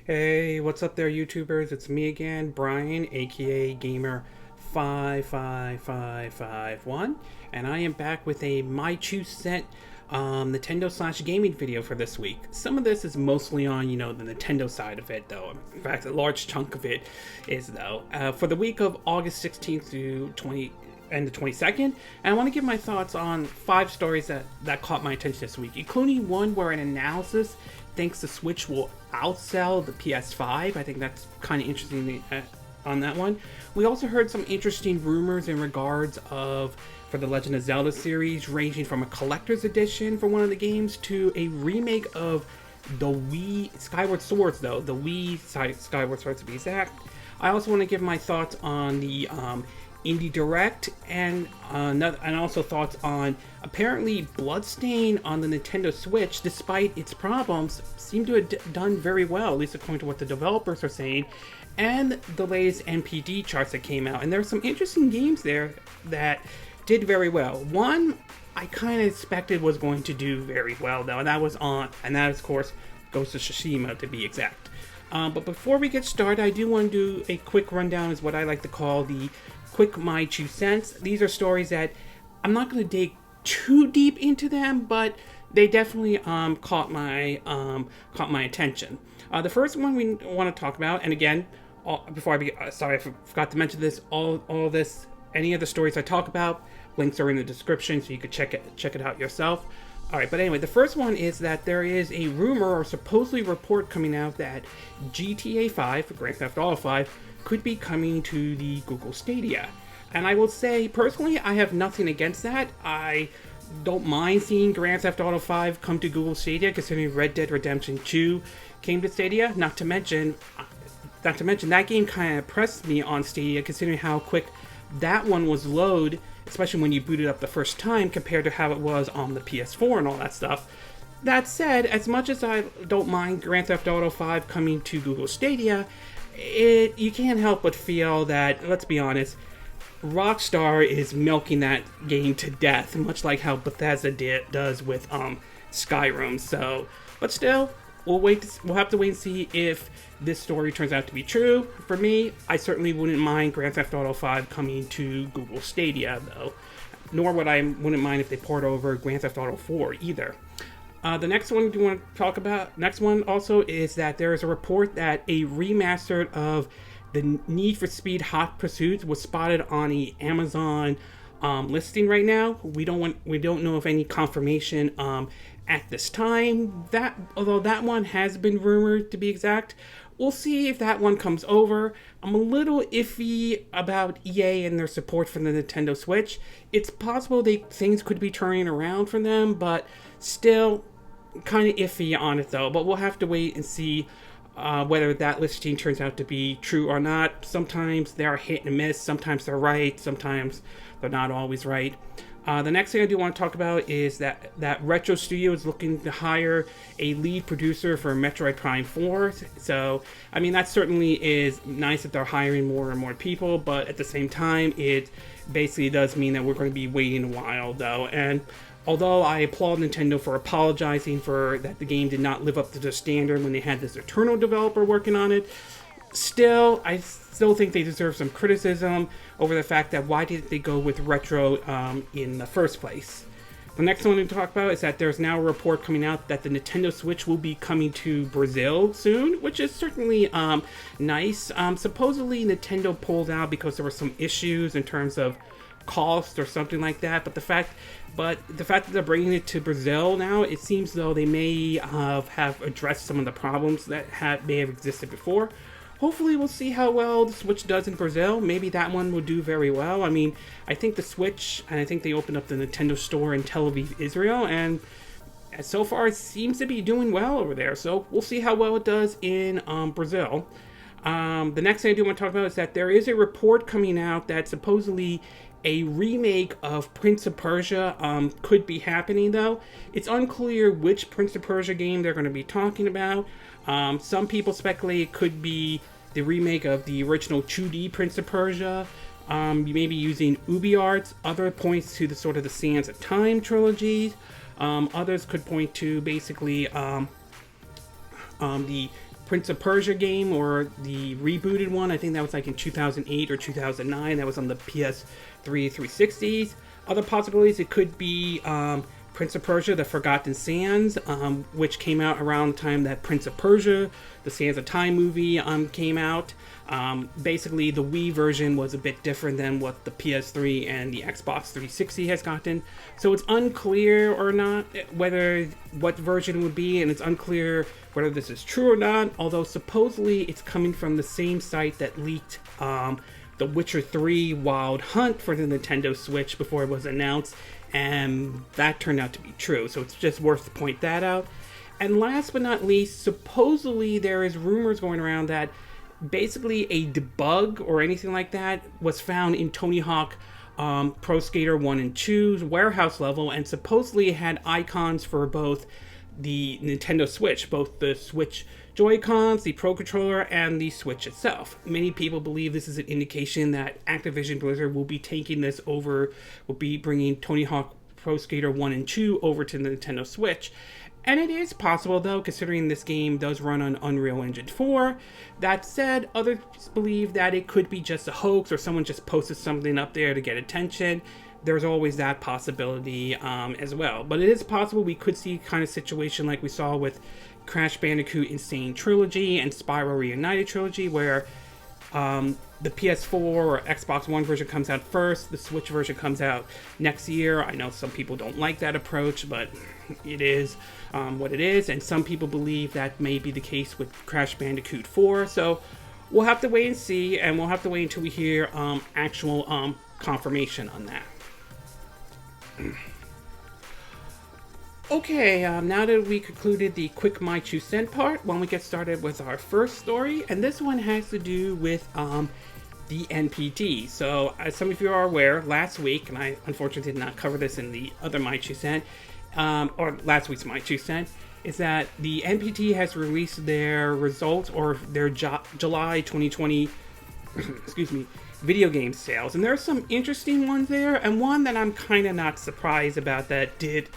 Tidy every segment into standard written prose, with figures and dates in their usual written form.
Hey, what's up there, YouTubers? It's me again, Brian, aka Gamer55551, and I am back with a My Two Cent Nintendo/gaming video for this week. Some of this is mostly on, the Nintendo side of it, though. In fact, a large chunk of it is, though. For the week of August 16th to and the 22nd, and I want to give my thoughts on 5 stories that caught my attention this week, including one where an analysis thinks the Switch will outsell the PS5. I think that's kind of interesting on that one. We also heard some interesting rumors in regards of, for the Legend of Zelda series, ranging from a collector's edition for one of the games to a remake of the Wii Skyward Swords, though. The Wii Skyward Swords to be exact. I also want to give my thoughts on the Indie Direct and also thoughts on apparently Bloodstained on the Nintendo Switch, despite its problems, seemed to have done very well, at least according to what the developers are saying, and the latest NPD charts that came out. And there are some interesting games there that did very well. One I kind of expected was going to do very well, though, and that is, of course, Ghost of Tsushima to be exact. But before we get started, I do want to do a quick rundown, is what I like to call the quick My Two Cents. These are stories that I'm not going to dig too deep into them, but they definitely caught my attention. The first one we want to talk about, and again, before I begin, sorry, I forgot to mention this. All this, any of the stories I talk about, links are in the description, so you could check it out yourself. All right, but anyway, the first one is that there is a rumor or supposedly report coming out that GTA 5, Grand Theft Auto 5, could be coming to the Google Stadia. And I will say, personally, I have nothing against that. I don't mind seeing Grand Theft Auto 5 come to Google Stadia, considering Red Dead Redemption 2 came to Stadia. Not to mention that game kind of impressed me on Stadia, considering how quick that one was load, especially when you boot it up the first time, compared to how it was on the PS4 and all that stuff. That said, as much as I don't mind Grand Theft Auto 5 coming to Google Stadia, you can't help but feel that, let's be honest, Rockstar is milking that game to death, much like how Bethesda does with Skyrim. So, but still, we'll have to wait and see if this story turns out to be true. For me, I certainly wouldn't mind Grand Theft Auto 5 coming to Google Stadia, though. Nor wouldn't mind if they port over Grand Theft Auto 4 either. The next one we want to talk about, next one also, is that there is a report that a remaster of the Need for Speed Hot Pursuit was spotted on the Amazon listing right now. We don't know of any confirmation at this time. Although that one has been rumored to be exact. We'll see if that one comes over. I'm a little iffy about EA and their support for the Nintendo Switch. It's possible things could be turning around for them, but still kind of iffy on it, though. But we'll have to wait and see whether that listing turns out to be true or not. Sometimes they are hit and miss. Sometimes they're right. Sometimes they're not always right. The next thing I do want to talk about is that Retro Studio is looking to hire a lead producer for Metroid Prime 4. So, I mean, that certainly is nice that they're hiring more and more people, but at the same time, it basically does mean that we're going to be waiting a while, though. And although I applaud Nintendo for apologizing for that the game did not live up to the standard when they had this Eternal developer working on it, I still think they deserve some criticism over the fact that why didn't they go with Retro in the first place. The next one to talk about is that there's now a report coming out that the Nintendo Switch will be coming to Brazil soon, which is certainly nice. Supposedly Nintendo pulled out because there were some issues in terms of cost or something like that, but the fact that they're bringing it to Brazil now, it seems though they may have addressed some of the problems that may have existed before. Hopefully we'll see how well the Switch does in Brazil. Maybe that one will do very well. I mean, I think the Switch, and I think they opened up the Nintendo store in Tel Aviv, Israel, and so far it seems to be doing well over there. So we'll see how well it does in Brazil. The next thing I do want to talk about is that there is a report coming out that supposedly a remake of Prince of Persia could be happening, though. It's unclear which Prince of Persia game they're going to be talking about. Some people speculate it could be the remake of the original 2D Prince of Persia. You may be using UbiArts. Other points to the sort of the Sands of Time trilogy. Others could point to basically the Prince of Persia game, or the rebooted one. I think that was like in 2008 or 2009. That was on the PS3 360s. Other possibilities, it could be Prince of Persia, The Forgotten Sands, which came out around the time that Prince of Persia, the Sands of Time movie came out. Basically, the Wii version was a bit different than what the PS3 and the Xbox 360 has gotten. So it's unclear or not what version it would be, and it's unclear whether this is true or not, although supposedly it's coming from the same site that leaked The Witcher 3 Wild Hunt for the Nintendo Switch before it was announced, and that turned out to be true, so it's just worth to point that out. And last but not least, supposedly there is rumors going around that basically a debug or anything like that was found in Tony Hawk Pro Skater 1 and 2's warehouse level, and supposedly it had icons for both the Nintendo Switch, both the Switch Joy-Cons, the Pro Controller, and the Switch itself. Many people believe this is an indication that Activision Blizzard will be taking this over, will be bringing Tony Hawk Pro Skater 1 and 2 over to the Nintendo Switch. And it is possible, though, considering this game does run on Unreal Engine 4. That said, others believe that it could be just a hoax, or someone just posted something up there to get attention. There's always that possibility as well. But it is possible we could see kind of situation like we saw with Crash Bandicoot Insane Trilogy and Spyro Reunited Trilogy, where the PS4 or Xbox One version comes out first, the Switch version comes out next year. I know some people don't like that approach, but it is what it is, and some people believe that may be the case with Crash Bandicoot 4, so we'll have to wait and see, and we'll have to wait until we hear actual confirmation on that. Okay, now that we concluded the quick My 2 cent part, why don't we get started with our first story, and this one has to do with the NPD. So, as some of you are aware, last week, and I unfortunately did not cover this in the other My 2 cent, or last week's My 2 cent, is that the NPD has released their results, or their July 2020, excuse me, video game sales, and there are some interesting ones there, and one that I'm kind of not surprised about that did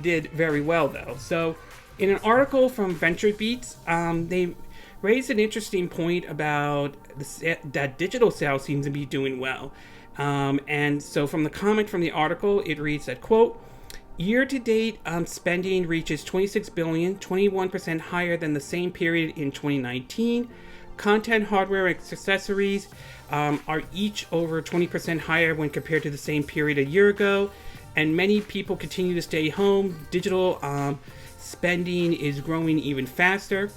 did very well though. So in an article from VentureBeat, they raised an interesting point about that digital sales seem to be doing well. And so from the comment from the article, it reads that, quote, year-to-date spending reaches $26 billion, 21% higher than the same period in 2019. Content, hardware, and accessories are each over 20% higher when compared to the same period a year ago. And many people continue to stay home. Digital spending is growing even faster.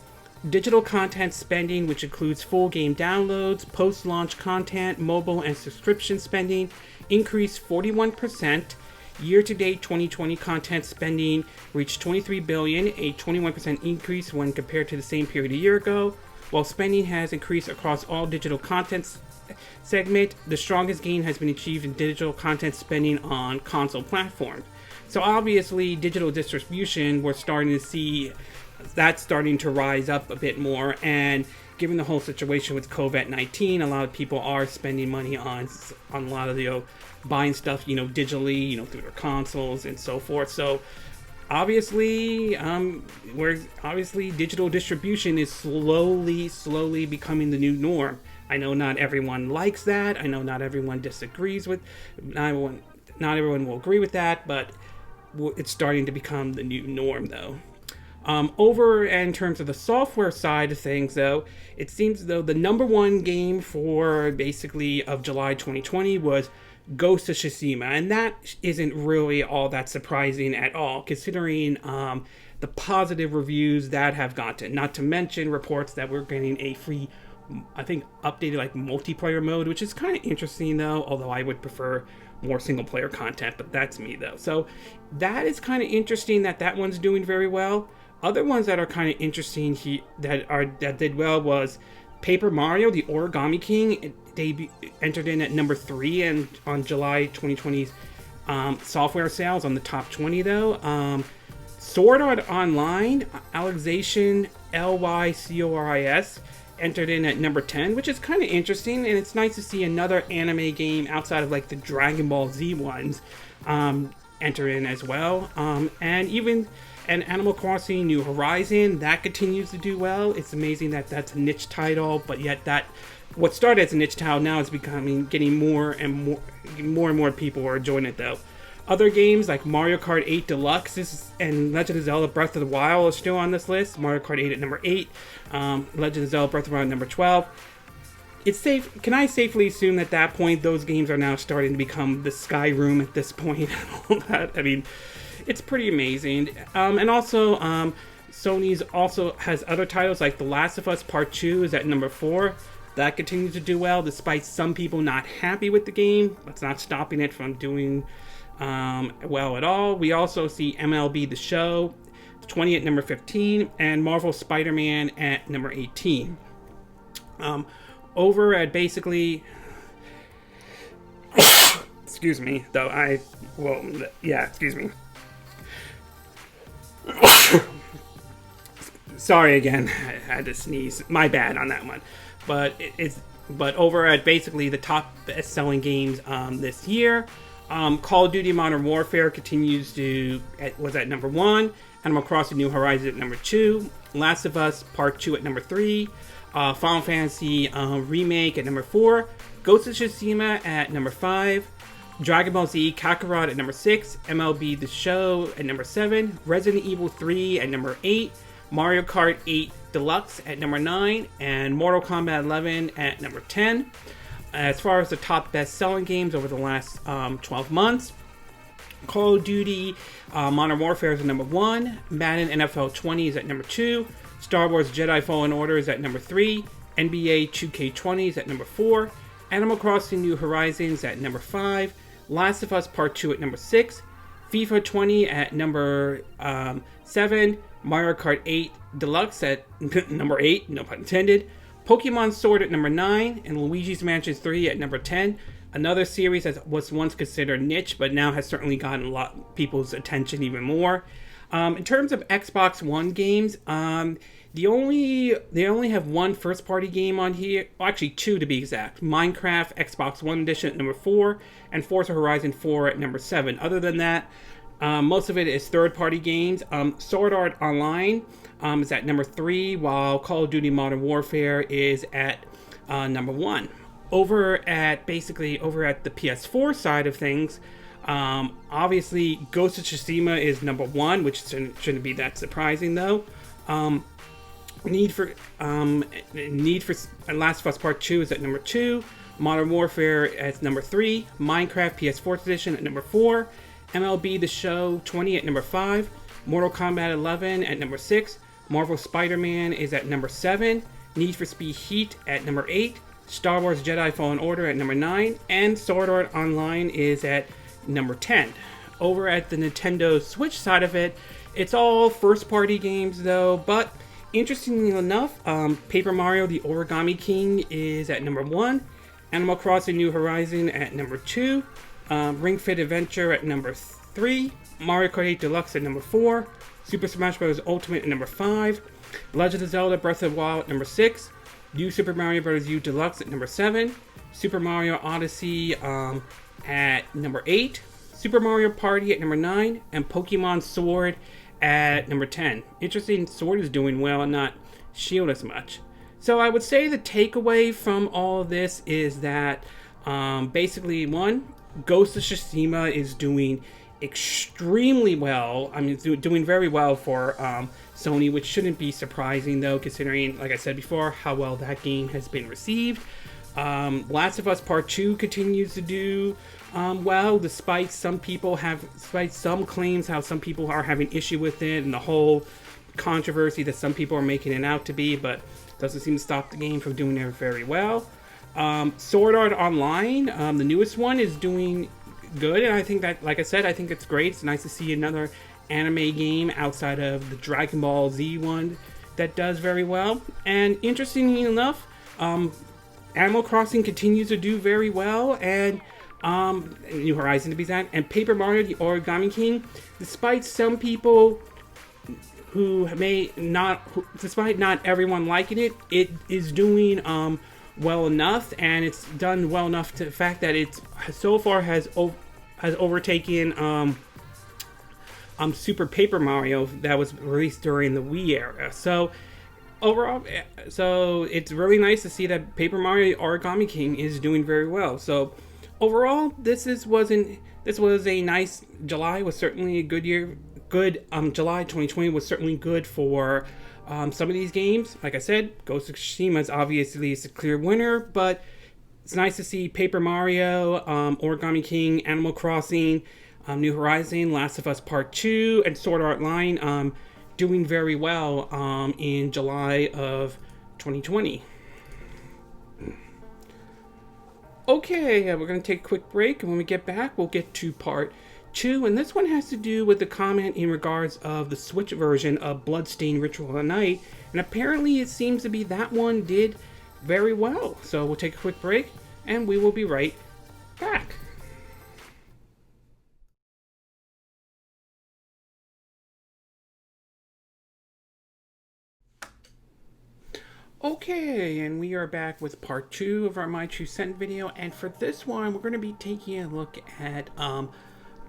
Digital content spending, which includes full game downloads, post-launch content, mobile and subscription spending, increased 41%. Year-to-date 2020 content spending reached $23 billion, a 21% increase when compared to the same period a year ago. While spending has increased across all digital content segment, the strongest gain has been achieved in digital content spending on console platforms. So obviously, digital distribution, we're starting to see that starting to rise up a bit more, and given the whole situation with COVID-19, a lot of people are spending money on a lot of the buying stuff, digitally, through their consoles and so forth. So obviously, digital distribution is slowly becoming the new norm. I know not everyone likes that. I know not everyone disagrees with. Not everyone will agree with that, but it's starting to become the new norm, though. Over in terms of the software side of things, though, it seems as though the number one game for basically of July 2020 was Ghost of Tsushima, and that isn't really all that surprising at all, considering the positive reviews that have gotten. Not to mention reports that we're getting a free, I think, updated multiplayer mode, which is kind of interesting though, although I would prefer more single player content, but that's me though. So that is kind of interesting that one's doing very well. Other ones that are kind of interesting that did well was Paper Mario, the Origami King. They entered in at number 3 and on July 2020's software sales on the top 20 though. Sword Art Online, Alicization, Lycoris, entered in at number 10, which is kind of interesting, and it's nice to see another anime game outside of the Dragon Ball Z ones enter in as well. And even And Animal Crossing New Horizon, that continues to do well. It's amazing that that's a niche title, but yet that what started as a niche title now is getting more and more people are enjoying it though. Other games like Mario Kart 8 Deluxe and Legend of Zelda Breath of the Wild are still on this list. Mario Kart 8 at number 8, Legend of Zelda Breath of the Wild at number 12. It's safe. Can I safely assume that at that point those games are now starting to become the Skyrim at this point and all that? I mean, it's pretty amazing. And also, Sony's also has other titles like The Last of Us Part 2 is at number 4. That continues to do well despite some people not happy with the game. It's not stopping it from doing well at all. We also see MLB The Show 20 at number 15 and Marvel Spider-Man at number 18. Over at basically excuse me though excuse me sorry again, I had to sneeze, my bad on that one. But over at basically the top best-selling games this year, Call of Duty Modern Warfare was at number 1, Animal Crossing New Horizons at number 2, Last of Us Part 2 at number 3, Final Fantasy Remake at number 4, Ghost of Tsushima at number 5, Dragon Ball Z Kakarot at number 6, MLB The Show at number 7, Resident Evil 3 at number 8, Mario Kart 8 Deluxe at number 9, and Mortal Kombat 11 at number 10. As far as the top best-selling games over the last 12 months, Call of Duty Modern Warfare is at number 1, Madden NFL 20 is at number 2, Star Wars Jedi Fallen Order is at number 3, NBA 2K20 is at number 4, Animal Crossing New Horizons at number 5, Last of Us Part 2 at number 6, FIFA 20 at number 7, Mario Kart 8 Deluxe at number 8, no pun intended, Pokemon Sword at number 9, and Luigi's Mansion 3 at number 10. Another series that was once considered niche, but now has certainly gotten a lot of people's attention even more. In terms of Xbox One games, they only have one first-party game on here. Well, actually, two to be exact. Minecraft Xbox One Edition at number 4, and Forza Horizon 4 at number 7. Other than that, most of it is third-party games. Sword Art Online is at number 3, while Call of Duty Modern Warfare is at number 1. Over at the PS4 side of things, obviously Ghost of Tsushima is number 1, which shouldn't be that surprising though. Need for Last of Us Part 2 is at number 2, Modern Warfare at number 3, Minecraft PS4 Edition at number 4, MLB The Show 20 at number 5, Mortal Kombat 11 at number 6, Marvel Spider-Man is at number 7, Need for Speed Heat at number 8, Star Wars Jedi Fallen Order at number 9, and Sword Art Online is at number 10. Over at the Nintendo Switch side of it, it's all first-party games though, but interestingly enough, Paper Mario The Origami King is at number 1, Animal Crossing New Horizon at number 2, Ring Fit Adventure at number 3, Mario Kart 8 Deluxe at number 4, Super Smash Bros. Ultimate at number 5, Legend of Zelda Breath of the Wild at number 6, New Super Mario Bros. U Deluxe at number 7, Super Mario Odyssey at number 8, Super Mario Party at number 9, and Pokemon Sword at number 10. Interesting, Sword is doing well and not Shield as much. So I would say the takeaway from all of this is that basically, one, Ghost of Tsushima is doing extremely well. I mean, it's doing very well for Sony, which shouldn't be surprising though, considering, like I said before, how well that game has been received. Last of Us Part 2 continues to do well, despite some claims how some people are having issue with it and the whole controversy that some people are making it out to be, but doesn't seem to stop the game from doing it very well. Sword Art Online, the newest one, is doing good, and I think that, like I said, I think it's great. It's nice to see another anime game outside of the Dragon Ball Z one that does very well. And interestingly enough, Animal Crossing continues to do very well, and New Horizon to be exact, and Paper Mario The Origami King, despite some people despite not everyone liking it, it is doing well enough, and it's done well enough to the fact that it so far has overtaken Super Paper Mario that was released during the Wii era. So overall, so it's really nice to see that Paper Mario Origami King is doing very well. So overall, this was a nice July. Was certainly a good year. July 2020 was certainly good for some of these games. Like I said, Ghost of Tsushima is obviously a clear winner, but it's nice to see Paper Mario, Origami King, Animal Crossing, New Horizon, Last of Us Part 2, and Sword Art Online doing very well in July of 2020. Okay, we're going to take a quick break, and when we get back, we'll get to Part 2, and this one has to do with the comment in regards of the Switch version of Bloodstained Ritual of the Night, and apparently it seems to be that one did very well. So we'll take a quick break, and we will be right back. Okay, and we are back with part 2 of our My True Scent video, and for this one, we're going to be taking a look at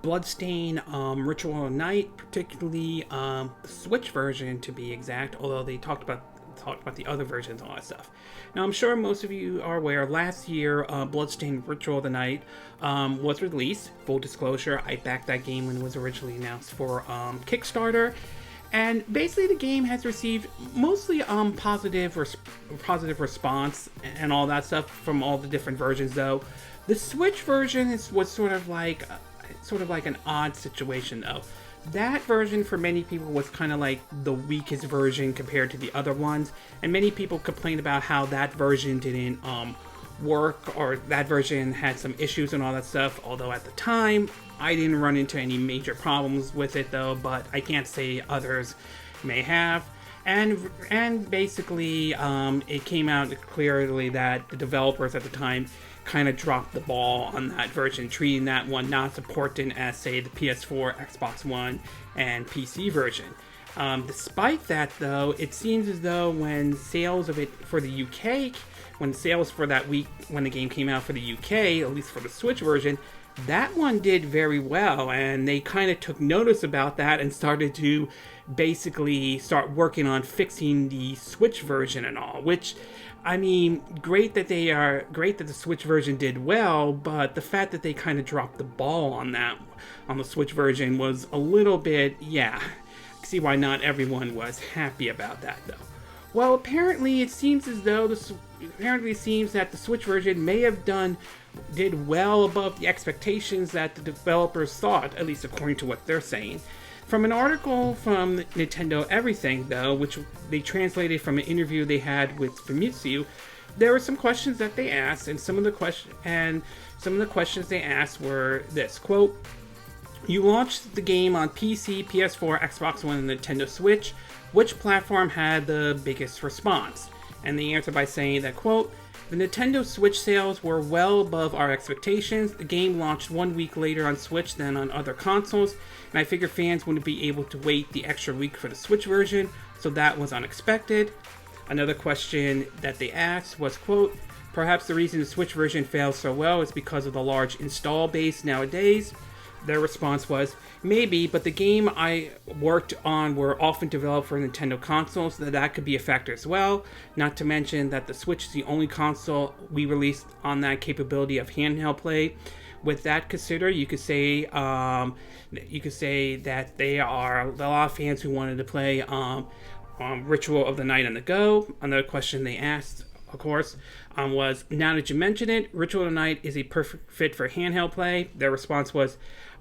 Bloodstained Ritual of the Night, particularly the Switch version to be exact, although they talked about the other versions and all that stuff. Now, I'm sure most of you are aware, last year, Bloodstained Ritual of the Night was released. Full disclosure, I backed that game when it was originally announced for Kickstarter. And basically, the game has received mostly positive response and all that stuff from all the different versions. Though the Switch version was sort of like an odd situation. Though that version for many people was kind of like the weakest version compared to the other ones, and many people complained about how that version didn't work, or that version had some issues and all that stuff. Although at the time, I didn't run into any major problems with it though, but I can't say others may have. And basically, it came out clearly that the developers at the time kind of dropped the ball on that version, treating that one not as important as, say, the PS4, Xbox One, and PC version. Despite that, though, it seems as though when sales of it for the UK, when sales for that week when the game came out for the UK, at least for the Switch version, that one did very well, and they kind of took notice about that and started to basically start working on fixing the Switch version and all, which, I mean, great that the Switch version did well, but the fact that they kind of dropped the ball on the Switch version was a little bit, yeah, see why not everyone was happy about that though. Well, apparently it seems that the Switch version may have did well above the expectations that the developers thought, at least according to what they're saying. From an article from Nintendo Everything, though, which they translated from an interview they had with Famitsu, there were some questions that they asked, and some of the questions they asked were this, quote, "You launched the game on PC, PS4, Xbox One, and Nintendo Switch. Which platform had the biggest response?" And they answered by saying that, quote, "The Nintendo Switch sales were well above our expectations. The game launched 1 week later on Switch than on other consoles, and I figured fans wouldn't be able to wait the extra week for the Switch version, so that was unexpected." Another question that they asked was, quote, "Perhaps the reason the Switch version failed so well is because of the large install base nowadays." Their response was, "Maybe, but the game I worked on were often developed for Nintendo consoles, so that could be a factor as well. Not to mention that the Switch is the only console we released on that capability of handheld play. With that considered, you could say that there are a lot of fans who wanted to play Ritual of the Night on the go." Another question they asked, of course, was, "Now that you mention it, Ritual of the Night is a perfect fit for handheld play." Their response was,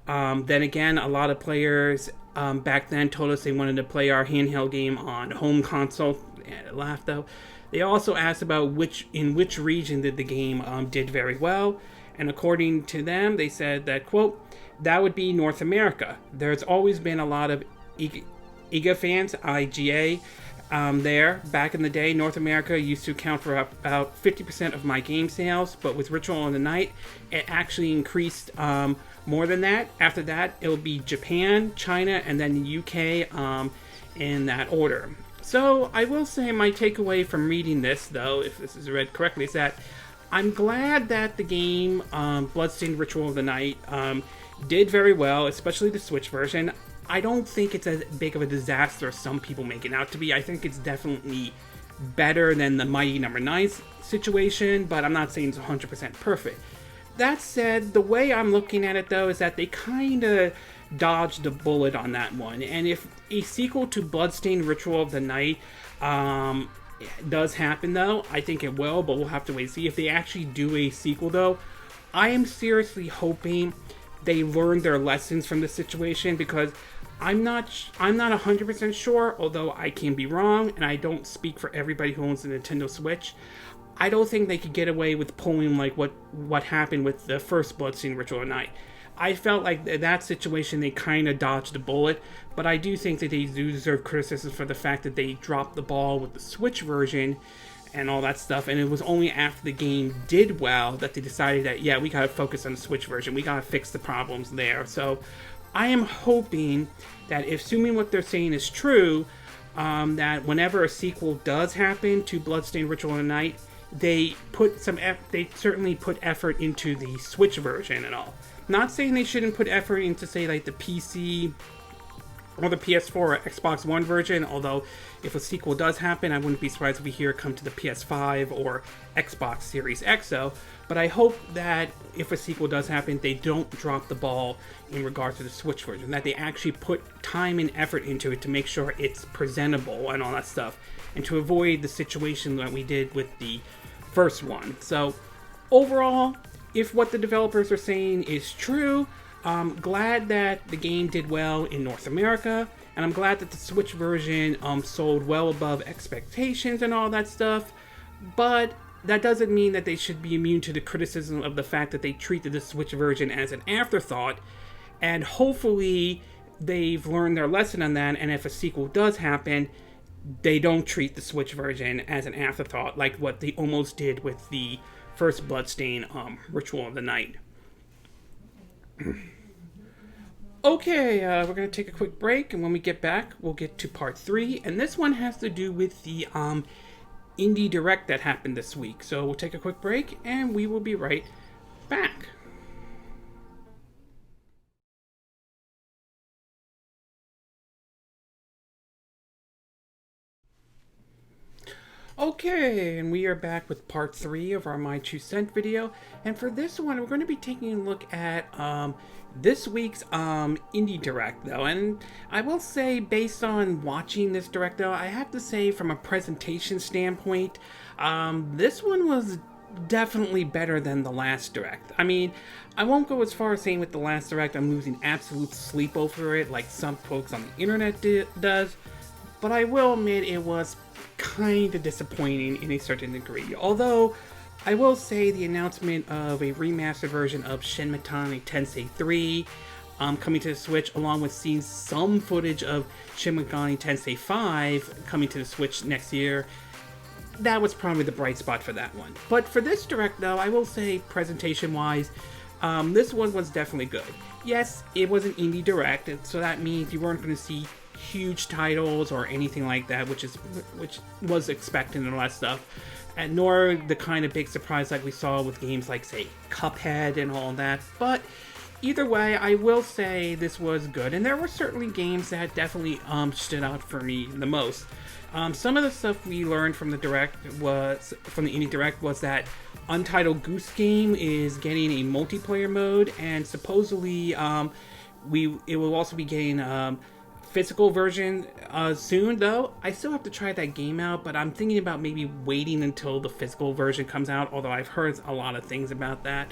"Then again, a lot of players back then told us they wanted to play our handheld game on home console." And I laughed though. They also asked about in which region did the game did very well, and according to them, they said that, quote, "That would be North America. There's always been a lot of IGA fans, IGA. There, back in the day, North America used to account for about 50% of my game sales, but with Ritual of the Night, it actually increased more than that. After that, it'll be Japan, China, and then the UK in that order." So I will say my takeaway from reading this, though, if this is read correctly, is that I'm glad that the game Bloodstained Ritual of the Night did very well, especially the Switch version. I don't think it's as big of a disaster as some people make it out to be. I think it's definitely better than the Mighty Number 9 situation, but I'm not saying it's 100% perfect. That said, the way I'm looking at it though is that they kind of dodged the bullet on that one. And if a sequel to Bloodstained Ritual of the Night does happen though, I think it will, but we'll have to wait and see. If they actually do a sequel though, I am seriously hoping they learn their lessons from the situation, because I'm not 100% sure, although I can be wrong, and I don't speak for everybody who owns the Nintendo Switch. I don't think they could get away with pulling like what happened with the first Bloodstained Ritual of the Night. I felt like that situation they kind of dodged a bullet, but I do think that they do deserve criticism for the fact that they dropped the ball with the Switch version and all that stuff, and it was only after the game did well that they decided that, yeah, we gotta focus on the Switch version, we gotta fix the problems there. So I am hoping that, if assuming what they're saying is true, that whenever a sequel does happen to Bloodstained Ritual of the Night, they certainly put effort into the Switch version and all. Not saying they shouldn't put effort into, say, like the PC or the PS4 or Xbox One version, although if a sequel does happen, I wouldn't be surprised if we hear it come to the PS5 or Xbox Series X. But I hope that if a sequel does happen, they don't drop the ball in regards to the Switch version, that they actually put time and effort into it to make sure it's presentable and all that stuff, and to avoid the situation that we did with the first one. So overall, if what the developers are saying is true, I'm glad that the game did well in North America, and I'm glad that the Switch version sold well above expectations and all that stuff, but that doesn't mean that they should be immune to the criticism of the fact that they treated the Switch version as an afterthought, and hopefully they've learned their lesson on that, and if a sequel does happen, they don't treat the Switch version as an afterthought like what they almost did with the first Bloodstained Ritual of the Night. Okay, we're going to take a quick break, and when we get back, we'll get to part 3, and this one has to do with the Indie Direct that happened this week. So we'll take a quick break, and we will be right back. Okay, and we are back with part 3 of our My 2 Cent video, and for this one, we're going to be taking a look at this week's Indie Direct, though. And I will say, based on watching this Direct, though, I have to say, from a presentation standpoint, this one was definitely better than the last Direct. I mean, I won't go as far as saying with the last Direct I'm losing absolute sleep over it, like some folks on the internet does, but I will admit it was kind of disappointing in a certain degree. Although, I will say the announcement of a remastered version of Shin Megami Tensei 3 coming to the Switch, along with seeing some footage of Shin Megami Tensei 5 coming to the Switch next year, that was probably the bright spot for that one. But for this Direct, though, I will say, presentation-wise, this one was definitely good. Yes, it was an Indie Direct, so that means you weren't going to see huge titles or anything like that, which was expected and all that stuff, and nor the kind of big surprise like we saw with games like, say, Cuphead and all that. But either way, I will say this was good, and there were certainly games that definitely stood out for me the most. Some of the stuff we learned from the Indie Direct was that Untitled Goose Game is getting a multiplayer mode, and supposedly it will also be getting physical version soon, though. I still have to try that game out, but I'm thinking about maybe waiting until the physical version comes out, although I've heard a lot of things about that.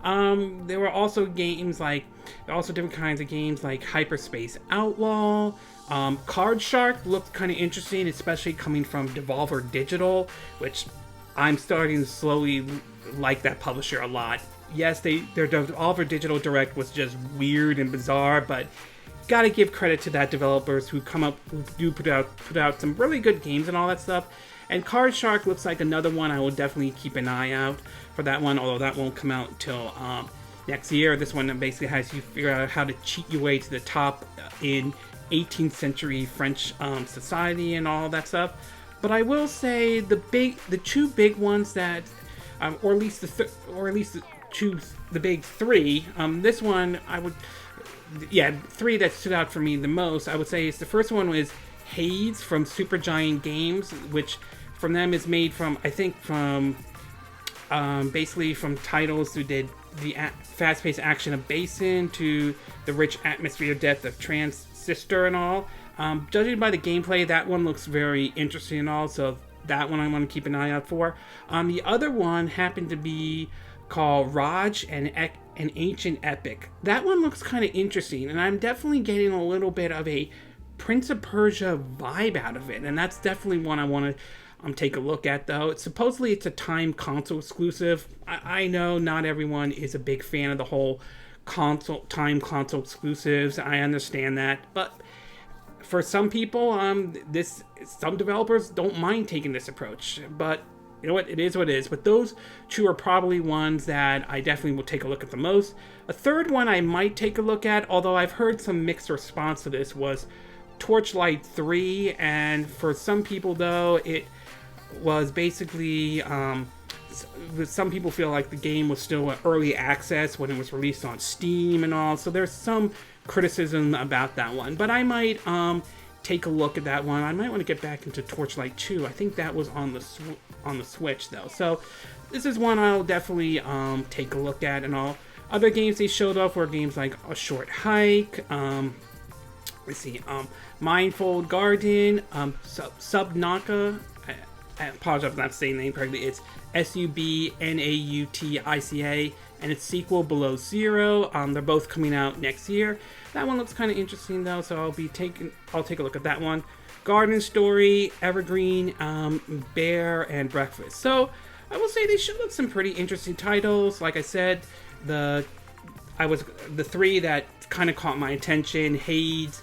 There were also different kinds of games like Hyperspace Outlaw. Card Shark looked kind of interesting, especially coming from Devolver Digital, which I'm starting to slowly like that publisher a lot. Yes, their Devolver Digital Direct was just weird and bizarre, but gotta give credit to that developers who do put out some really good games and all that stuff. And Card Shark looks like another one I will definitely keep an eye out for that one, although that won't come out until next year. This one basically has you figure out how to cheat your way to the top in 18th century French society and all that stuff. But I will say the two big ones that, or at least choose the big three, this one three that stood out for me the most, I would say, is the first one was Hades from Supergiant Games, which from them is made from, I think, from basically from titles who did the fast-paced action of Basin to the rich atmosphere depth of Transistor and all. Judging by the gameplay, that one looks very interesting and all, so that one I want to keep an eye out for. The other one happened to be called Raj and an Ancient Epic. That one looks kind of interesting, and I'm definitely getting a little bit of a Prince of Persia vibe out of it, and that's definitely one I want to take a look at, though. Supposedly it's a time console exclusive. I know not everyone is a big fan of the whole time console exclusives. I understand that, but for some people, some developers don't mind taking this approach. But you know what? It is what it is. But those two are probably ones that I definitely will take a look at the most. A third one I might take a look at, although I've heard some mixed response to this, was Torchlight 3. And for some people, though, it was basically some people feel like the game was still early access when it was released on Steam and all. So there's some criticism about that one, but I might take a look at that one. I might want to get back into Torchlight 2. I think that was on the Switch, though. So this is one I'll definitely take a look at and all. Other games they showed off were games like A Short Hike, let's see, Mindfold Garden, Subnautica. I apologize if I'm not saying the name correctly. It's Subnautica, and its sequel Below Zero. They're both coming out next year. That one looks kind of interesting, though, so I'll take a look at that one. Garden Story, Evergreen, Bear, and Breakfast. So I will say they showed up some pretty interesting titles. Like I said, the three that kind of caught my attention: Hades,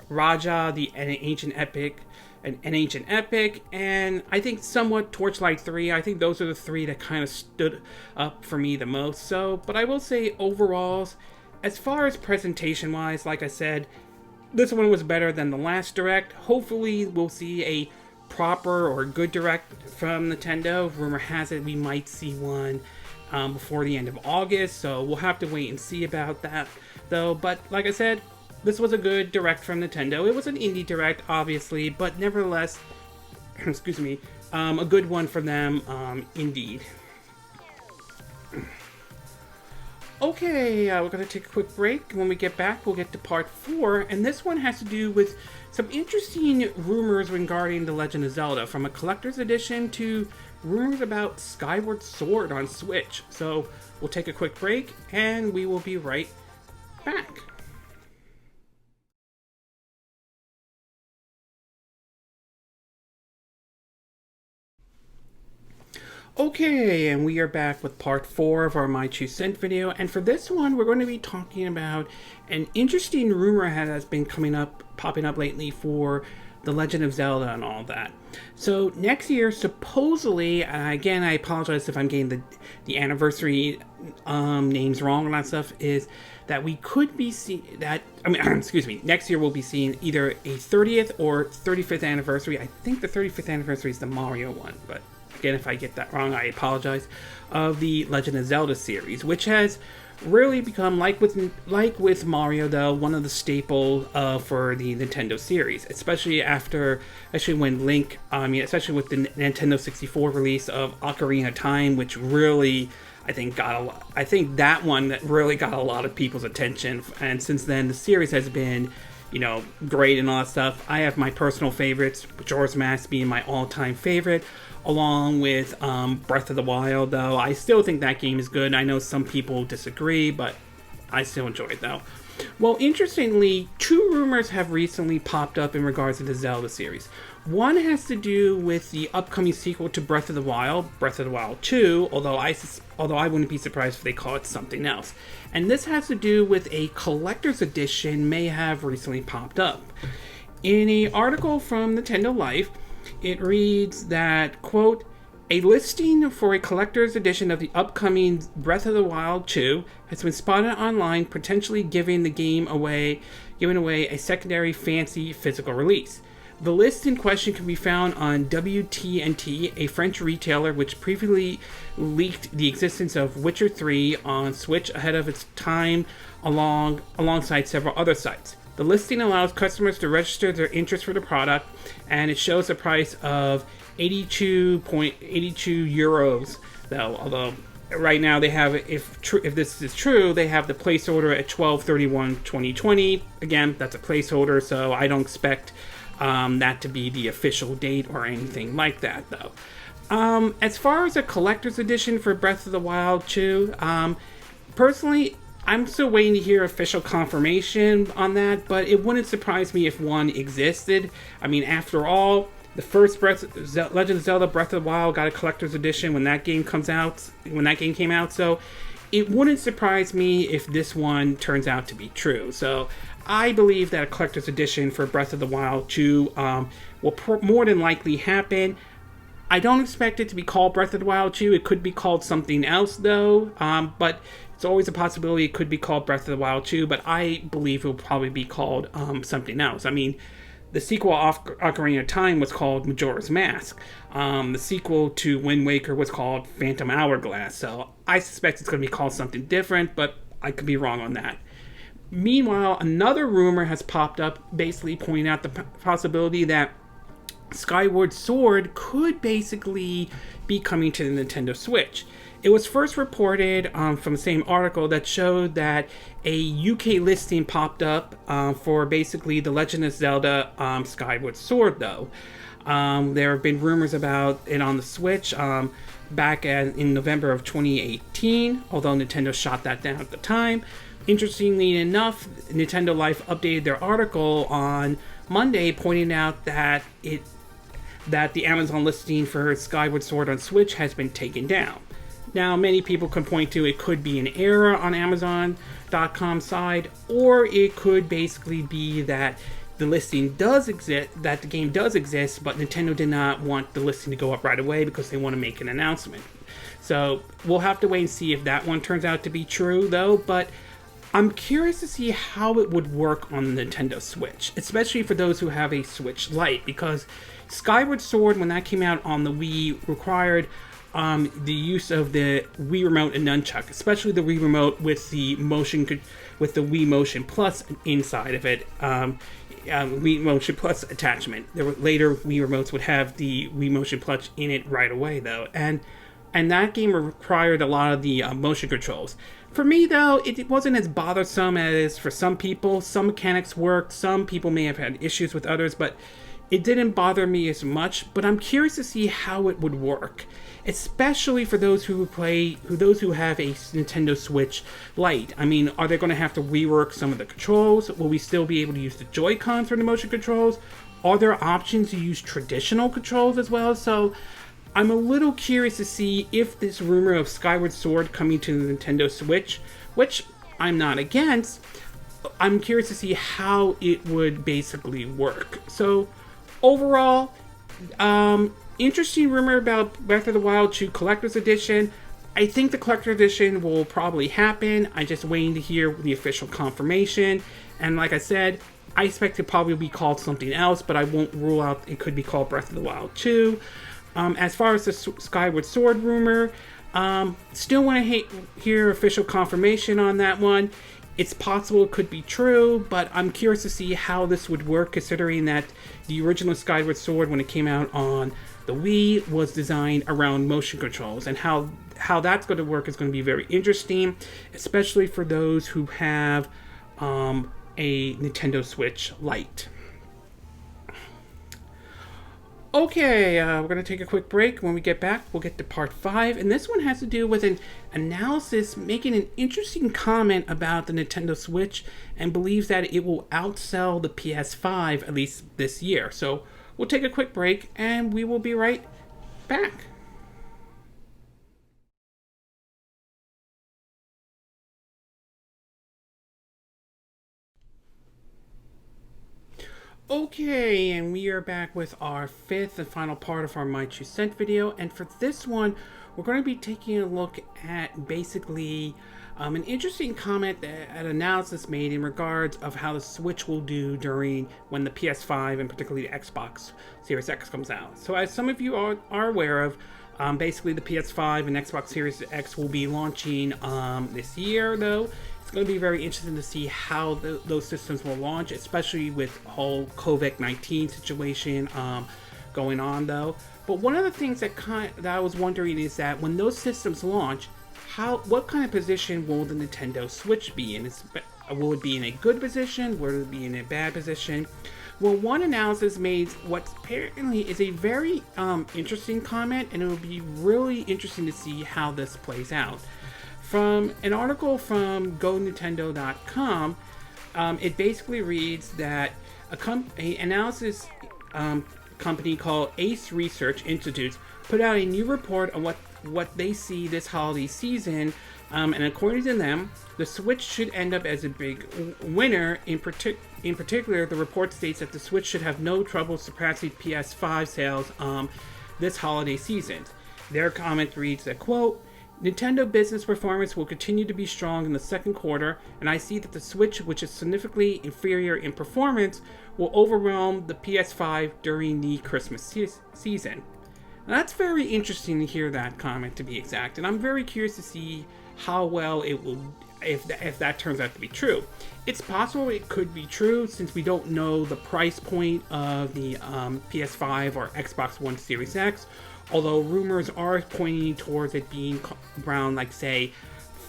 Raja, an Ancient Epic, and I think somewhat Torchlight 3. I think those are the three that kind of stood up for me the most. So, but I will say overall, as far as presentation-wise, like I said, this one was better than the last Direct. Hopefully, we'll see a proper or good Direct from Nintendo. Rumor has it we might see one before the end of August, so we'll have to wait and see about that, though. But like I said, this was a good Direct from Nintendo. It was an indie Direct, obviously, but nevertheless, excuse me, a good one for them, indeed. Okay, we're going to take a quick break. When we get back, we'll get to part 4, and this one has to do with some interesting rumors regarding The Legend of Zelda, from a collector's edition to rumors about Skyward Sword on Switch. So we'll take a quick break, and we will be right back. Okay, and we are back with part 4 of our My 2 Cent video, and for this one we're going to be talking about an interesting rumor that has been popping up lately for The Legend of Zelda and all that. So next year, supposedly, again I apologize if I'm getting the anniversary names wrong and that stuff, is that we could be seeing that, excuse me, next year we'll be seeing either a 30th or 35th anniversary. I think the 35th anniversary is the Mario one, but again, if I get that wrong, I apologize, of the Legend of Zelda series, which has really become, like with Mario, though, one of the staples for the Nintendo series, especially when Link, especially with the Nintendo 64 release of Ocarina of Time, which really, I think that one that really got a lot of people's attention, and since then the series has been, great and all that stuff. I have my personal favorites, Majora's Mask being my all-time favorite, along with Breath of the Wild, though. I still think that game is good. I know some people disagree, but I still enjoy it, though. Well, interestingly, 2 rumors have recently popped up in regards to the Zelda series. One has to do with the upcoming sequel to Breath of the Wild 2, although I wouldn't be surprised if they call it something else. And this has to do with a collector's edition may have recently popped up. In an article from Nintendo Life, it reads that, quote, "A listing for a collector's edition of the upcoming Breath of the Wild 2 has been spotted online, potentially giving away a secondary fancy physical release. The list in question can be found on WT&T, a French retailer which previously leaked the existence of Witcher 3 on Switch ahead of its time alongside several other sites. The listing allows customers to register their interest for the product, and it shows a price of 82.82 euros, though, although right now they have, if this is true, they have the place order at 12/31/2020. Again, that's a placeholder, so I don't expect that to be the official date or anything like that, though. As far as a collector's edition for Breath of the Wild 2, personally, I'm still waiting to hear official confirmation on that, but it wouldn't surprise me if one existed. I mean, after all, the first Legend of Zelda Breath of the Wild got a collector's edition when that game came out, so it wouldn't surprise me if this one turns out to be true. So I believe that a collector's edition for Breath of the Wild 2 will more than likely happen. I don't expect it to be called Breath of the Wild 2. It could be called something else, though, but it's always a possibility it could be called Breath of the Wild 2, but I believe it will probably be called something else. I mean, the sequel Ocarina of Time was called Majora's Mask. The sequel to Wind Waker was called Phantom Hourglass, so I suspect it's going to be called something different, but I could be wrong on that. Meanwhile, another rumor has popped up basically pointing out the possibility that Skyward Sword could basically be coming to the Nintendo Switch. It was first reported from the same article that showed that a UK listing popped up for basically The Legend of Zelda Skyward Sword, though. There have been rumors about it on the Switch back in November of 2018, although Nintendo shot that down at the time. Interestingly enough, Nintendo Life updated their article on Monday, pointing out that the Amazon listing for Skyward Sword on Switch has been taken down. Now, many people can point to it could be an error on Amazon.com side, or it could basically be that the listing does exist, that the game does exist, but Nintendo did not want the listing to go up right away because they want to make an announcement. So we'll have to wait and see if that one turns out to be true, though, but I'm curious to see how it would work on the Nintendo Switch, especially for those who have a Switch Lite, because Skyward Sword, when that came out on the Wii, required the use of the Wii Remote and Nunchuck, especially the Wii Remote with the Wii Motion Plus inside of it, Wii Motion Plus attachment. Later Wii Remotes would have the Wii Motion Plus in it right away, though, and that game required a lot of the motion controls. For me, though, it wasn't as bothersome as for some people. Some mechanics worked, some people may have had issues with others, but it didn't bother me as much. But I'm curious to see how it would work, especially for those who have a Nintendo Switch Lite. I mean, are they going to have to rework some of the controls? Will we still be able to use the Joy-Cons for the motion controls? Are there options to use traditional controls as well? So I'm a little curious to see if this rumor of Skyward Sword coming to the Nintendo Switch, which I'm not against, I'm curious to see how it would basically work. So overall, interesting rumor about Breath of the Wild 2 Collector's Edition. I think the Collector's Edition will probably happen. I'm just waiting to hear the official confirmation. And like I said, I expect it probably will be called something else, but I won't rule out it could be called Breath of the Wild 2. As far as the Skyward Sword rumor, still want to hear official confirmation on that one. It's possible it could be true, but I'm curious to see how this would work, considering that the original Skyward Sword, when it came out on the Wii, was designed around motion controls, and how that's going to work is going to be very interesting, especially for those who have a Nintendo Switch Lite. Okay, we're going to take a quick break. When we get back, we'll get to part 5. And this one has to do with an analysis making an interesting comment about the Nintendo Switch and believes that it will outsell the PS5, at least this year. So we'll take a quick break and we will be right back. Okay, and we are back with our 5th and final part of our My 2 Cent video, and for this one, we're going to be taking a look at basically An interesting comment that an analysis made in regards of how the Switch will do during when the PS5 and particularly the Xbox Series X comes out. So as some of you are aware of, basically the PS5 and Xbox Series X will be launching this year, though. It's going to be very interesting to see how those systems will launch, especially with the whole COVID-19 situation going on, though. But one of the things that I was wondering is that when those systems launch, what kind of position will the Nintendo Switch be in? Will it be in a good position? Will it be in a bad position? Well, one analysis made what apparently is a very interesting comment, and it will be really interesting to see how this plays out. From an article from GoNintendo.com, it basically reads that a analysis company called Ace Research Institutes put out a new report on what they see this holiday season, and according to them, the Switch should end up as a big winner. In particular, the report states that the Switch should have no trouble surpassing PS5 sales this holiday season. Their comment reads that, quote, Nintendo business performance will continue to be strong in the second quarter, and I see that the Switch, which is significantly inferior in performance, will overwhelm the PS5 during the Christmas season. Now, that's very interesting to hear that comment, to be exact, and I'm very curious to see how well it will, if that turns out to be true. It's possible it could be true, since we don't know the price point of the PS5 or Xbox One Series X, although rumors are pointing towards it being around, like, say,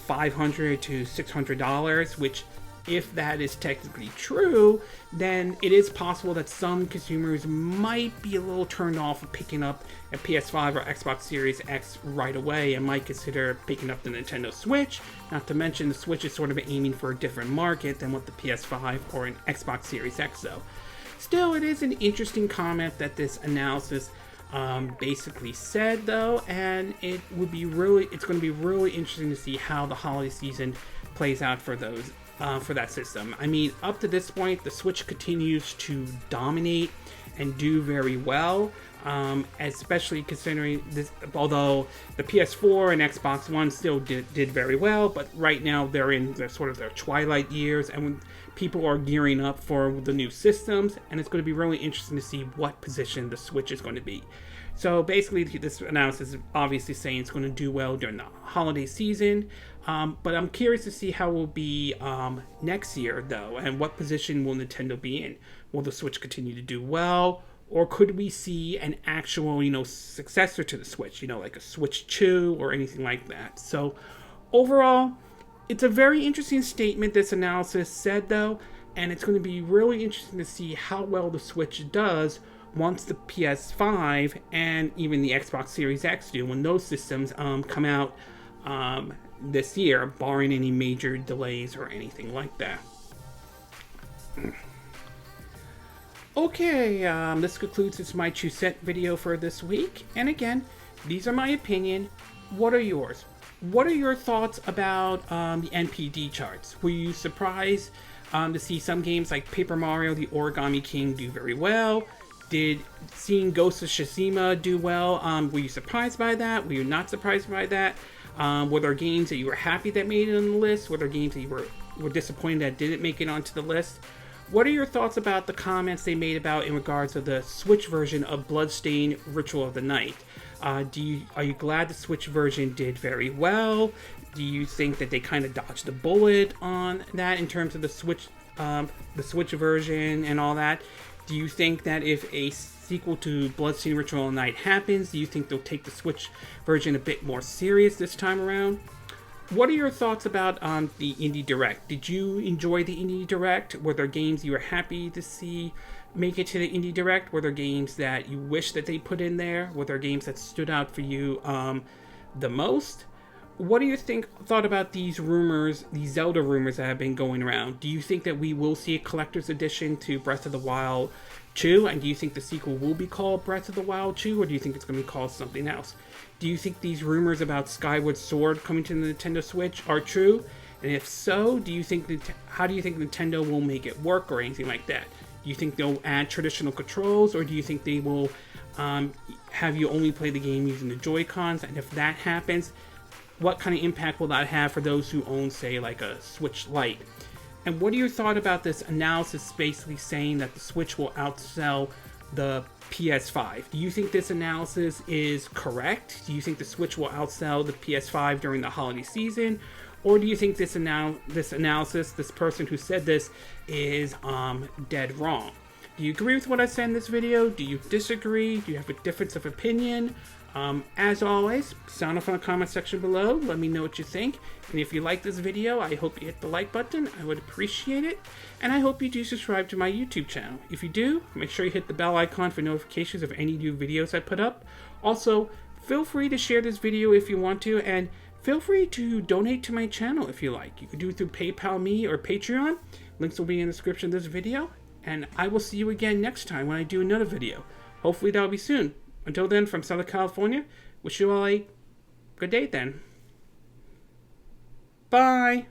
$500 to $600, which, if that is technically true, then it is possible that some consumers might be a little turned off of picking up a PS5 or Xbox Series X right away and might consider picking up the Nintendo Switch. Not to mention, the Switch is sort of aiming for a different market than what the PS5 or an Xbox Series X, though. Still, it is an interesting comment that this analysis basically said, though, and it's going to be really interesting to see how the holiday season plays out for those. For that system. I mean, up to this point, the Switch continues to dominate and do very well, especially considering this, although the PS4 and Xbox One still did very well, but right now they're in their twilight years, and when people are gearing up for the new systems, and it's going to be really interesting to see what position the Switch is going to be. So basically, this analysis is obviously saying it's going to do well during the holiday season, but I'm curious to see how it will be next year, though, and what position will Nintendo be in. Will the Switch continue to do well, or could we see an actual, successor to the Switch, like a Switch 2 or anything like that? So overall, it's a very interesting statement this analysis said, though, and it's going to be really interesting to see how well the Switch does once the PS5 and even the Xbox Series X do, when those systems come out this year, barring any major delays or anything like that. Okay, this concludes this My Two Cent video for this week. And again, these are my opinion. What are yours? What are your thoughts about the NPD charts? Were you surprised to see some games like Paper Mario, the Origami King do very well? Did seeing Ghost of Tsushima do well? Were you surprised by that? Were you not surprised by that? Were there games that you were happy that made it on the list? Were there games that you were disappointed that didn't make it onto the list? What are your thoughts about the comments they made about in regards to the Switch version of Bloodstained Ritual of the Night? Are you glad the Switch version did very well? Do you think that they kind of dodged the bullet on that in terms of the Switch version and all that? Do you think that if a sequel to Bloodstained Ritual of the Night happens, do you think they'll take the Switch version a bit more serious this time around? What are your thoughts about the Indie Direct? Did you enjoy the Indie Direct? Were there games you were happy to see make it to the Indie Direct? Were there games that you wish that they put in there? Were there games that stood out for you the most? What do you thought about these rumors, these Zelda rumors that have been going around? Do you think that we will see a collector's edition to Breath of the Wild 2? And do you think the sequel will be called Breath of the Wild 2? Or do you think it's going to be called something else? Do you think these rumors about Skyward Sword coming to the Nintendo Switch are true? And if so, how do you think Nintendo will make it work or anything like that? Do you think they'll add traditional controls, or do you think they will have you only play the game using the Joy-Cons? And if that happens, what kind of impact will that have for those who own, say, like a Switch Lite? And what are your thoughts about this analysis basically saying that the Switch will outsell the PS5? Do you think this analysis is correct? Do you think the Switch will outsell the PS5 during the holiday season? Or do you think this analysis, this person who said this, is dead wrong? Do you agree with what I said in this video? Do you disagree? Do you have a difference of opinion? As always, sound off in the comment section below. Let me know what you think. And if you like this video, I hope you hit the like button. I would appreciate it. And I hope you do subscribe to my YouTube channel. If you do, make sure you hit the bell icon for notifications of any new videos I put up. Also, feel free to share this video if you want to, and feel free to donate to my channel if you like. You can do it through PayPal Me or Patreon. Links will be in the description of this video. And I will see you again next time when I do another video. Hopefully that'll be soon. Until then, from Southern California, wish you all a good day then. Bye!